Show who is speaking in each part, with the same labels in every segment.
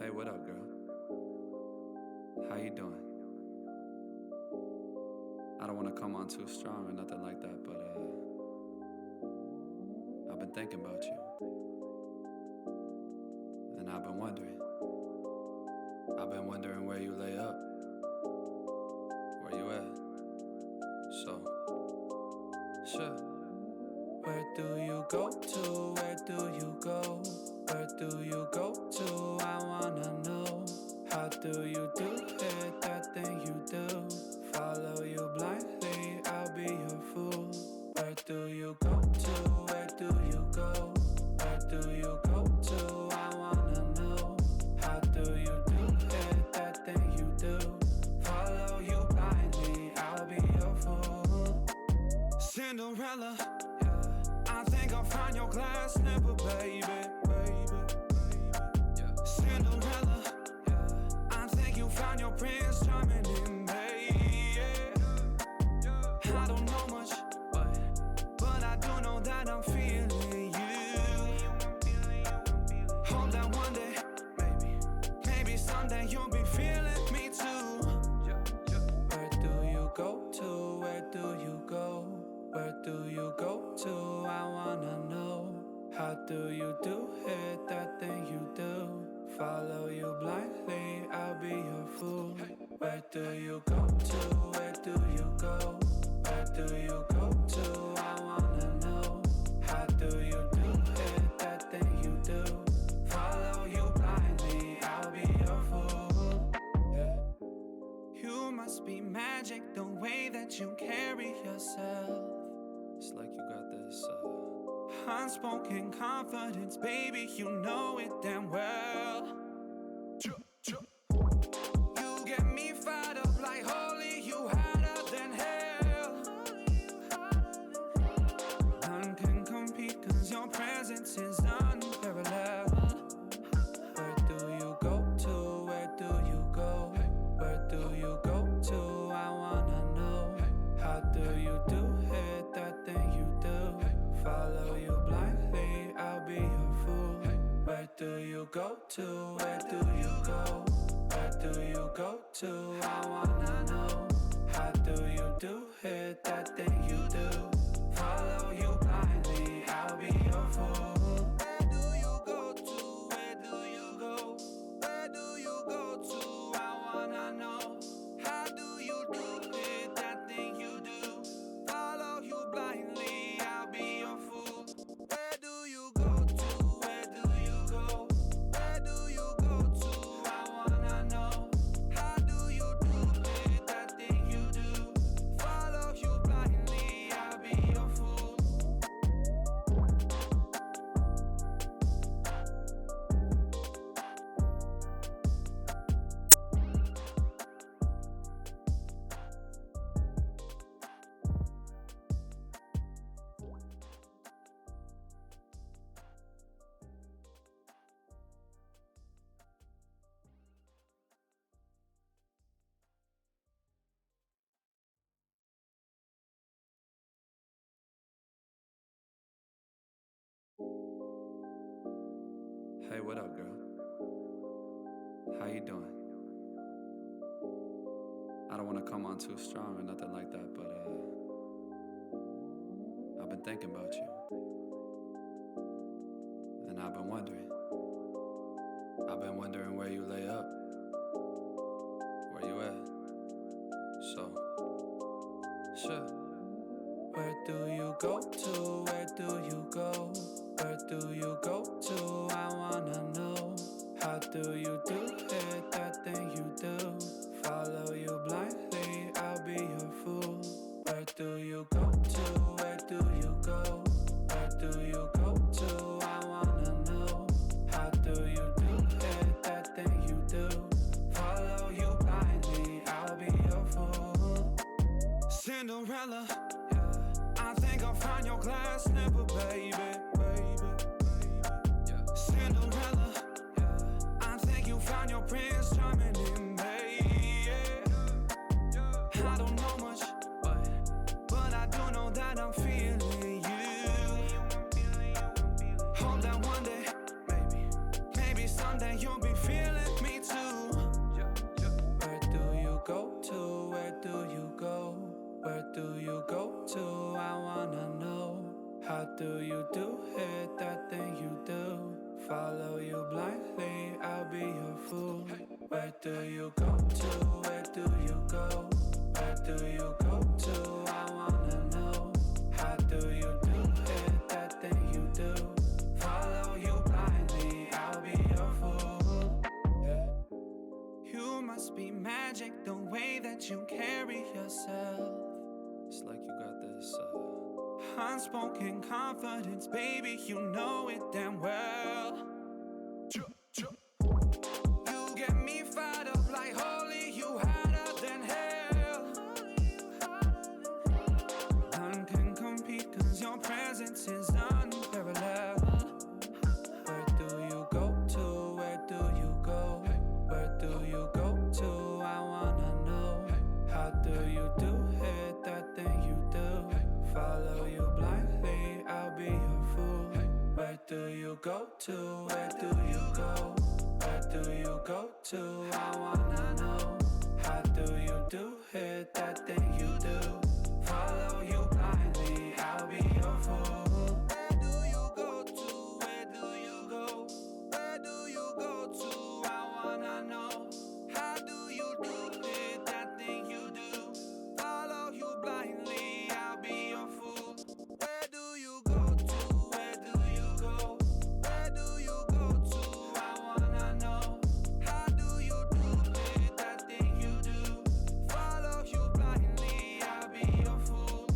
Speaker 1: Hey, what up, girl? How you doing? I don't want to come on too strong or nothing like that, but I've been thinking about you. And I've been wondering where you lay up. Where you at? So, sure. Where do you go to? Where do you go? Where do you go to? I wanna know. How do you do it? That thing you do. Follow you blindly, I'll be your fool. Where do you go to? Where do you go? Where do you go to? I wanna know. How do you do it? That thing you do. Follow you blindly, I'll be your fool. Cinderella, I think I'll find your glass slipper, baby. Cinderella, I think you found your prince charming in me. I don't know much, but I do know that I'm feeling you. Hope that one day, maybe someday you'll be feeling me too. Where do you go to? Where do you go? Where do you go to? I wanna know. How do you do it? That thing you do. Follow you blindly, I'll be your fool. Where do you go to? Where do you go? Where do you go to? I wanna know. How do you do it? That thing you do. Follow you blindly, I'll be your fool. You must be magic, the way that you carry yourself. It's like you got this unspoken confidence, baby, you know it damn well. You get me fired up like holy, you hotter than hell. None can compete cause your presence is unparalleled. Where do you go to? Where do you go? Where do you go to? I wanna know. How do you do it? That thing you do. Follow you blindly, I'll be your fool. Where do you go to? Where do you go? Where do you go to? I wanna know. How do you do it? That thing you do. Follow you blindly, I'll be your fool. Where do you go to? Where do you go? Where do you go to? I wanna know. How do you do it? That thing you do. Follow you blindly, I'll be your fool. Where do you go to? Where do you go? Where do you go to? I wanna know. How do you do it? That thing you do. Follow you blindly, I'll be your fool. Hey, what up, girl? How you doing? I don't want to come on too strong or nothing like that, but I've been thinking about you. And I've been wondering where you lay up. Where you at? So, sure. Where do you go to? Where do you go? Where do you go to? I wanna know. How do you do it? That thing you do. Follow you blindly, I'll be your fool. Where do you go to? Where do you go? Where do you go to? I wanna know. How do you do it? That thing you do. Follow you blindly, I'll be your fool. Cinderella, I think I'll find your glass slipper, baby. Cinderella, I think you found your prince charming in me. I don't know much, but I do know that I'm feeling you. Hope that one day, maybe someday you'll be feeling do you go to? I wanna know. How do you do it, that thing you do? Follow you blindly, I'll be your fool. Where do you go to? Where do you go? Where do you go to? I wanna know. How do you do it, that thing you do? Follow you blindly, I'll be your fool. Yeah. You must be magic, the way that you carry yourself. It's like you got this unspoken confidence, baby, you know it damn well. You get me fired up like holy, you hotter than hell. None can compete cause your presence is unparalleled. Where do you go to? Where do you go? Where do you go to? I wanna know. How do you do it, that thing you do? Follow you blindly, I'll be your fool. Where do you go to? Where do you go? Where do you go to? I wanna know. How do you do it, that thing you do? Follow you blindly, I'll be your fool. Where do you go to? Where do you go? Where do you go to? I wanna know. How do you do it, that thing you do? Follow you blindly, I'll be your fool. Where do you go to? Where do you go? Where do you go to? I wanna know. How do you do it, that thing you do? Follow you blindly, I'll be your fool.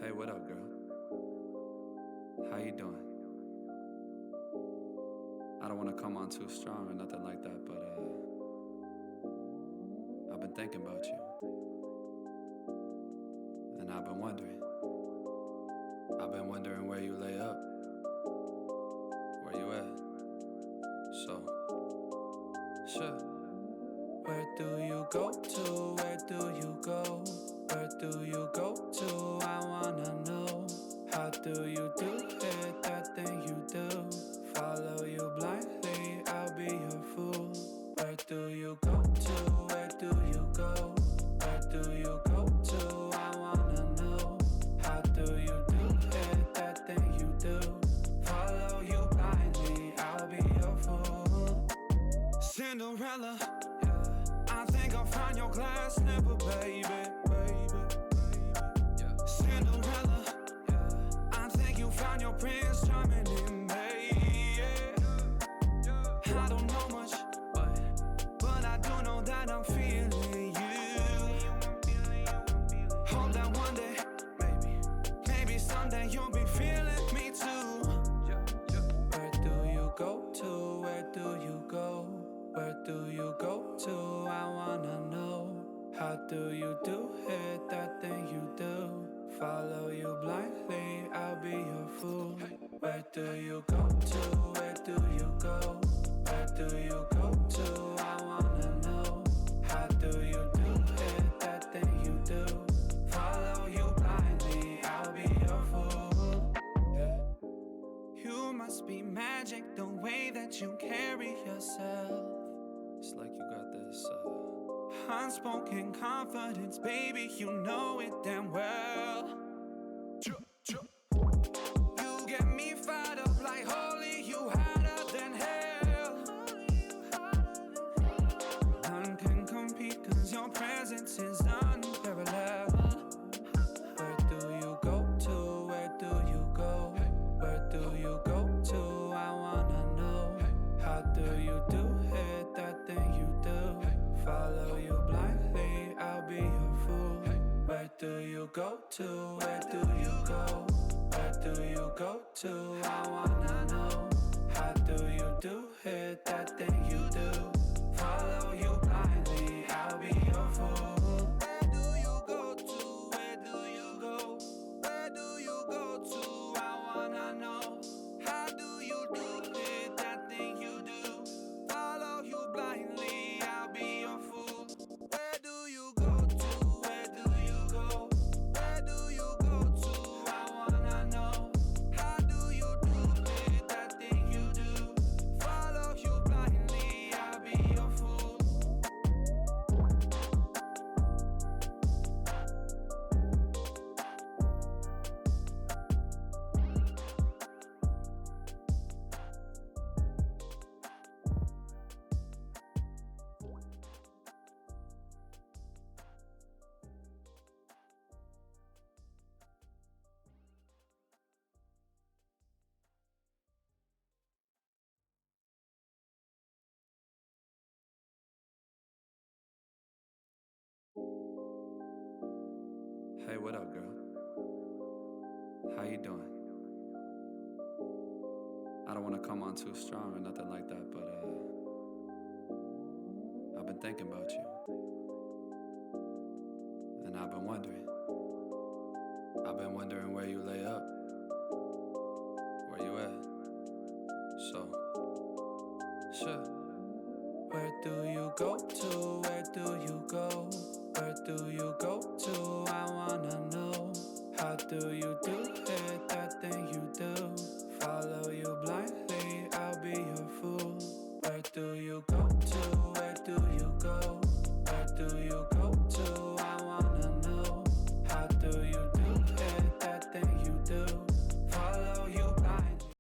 Speaker 1: Hey, what up, girl? How you doing? I don't want to come on too strong or nothing like that, but I've been thinking about you. And I've been wondering where you lay up. Where you at? So, sure. Where do you go to? Where do you go? Where do you go to? I wanna know. How do you do it, that thing you do? Follow you blindly, I'll be your fool. Where do you go to? Where do you go? Where do you go to? I wanna know. How do you do it, that thing you do? Follow you blindly, I'll be your fool. Cinderella, I think I'll find your glass slipper, baby. Cinderella, I think you found your prince charming in me. I don't know much, but I do know that I'm feeling you. Hope that one day, maybe someday you'll be feeling me too. Where do you go to? Where do you go? Where do you go to? I wanna know. How do you do it, that thing you do? Follow you blindly, I'll be your fool. Where do you go to? Where do you go? Where do you go to? I wanna know. How do you do it, that thing you do? Follow you blindly, I'll be your fool. Yeah. You must be magic, the way that you carry yourself. It's like you got this unspoken confidence, baby, you know it damn well. You get me fired up like holy, you hotter than hell. None can compete cause your presence is unparalleled. Where do you go to? Where do you go? Where do you go to? I wanna know. How do you do it, that thing you do? Follow you blindly, I'll be your fool. Where do you go to? Where do you go? Where do you go to? I wanna know. How do you do it, that thing you do? Follow you blindly, I'll Hey, what up, girl? How you doing? I don't want to come on too strong or nothing like that, but I've been thinking about you. And I've been wondering where you lay up. Where you at? So, sure. Where do you go to? Where do you go? Where do you go to? I wanna know. How do you do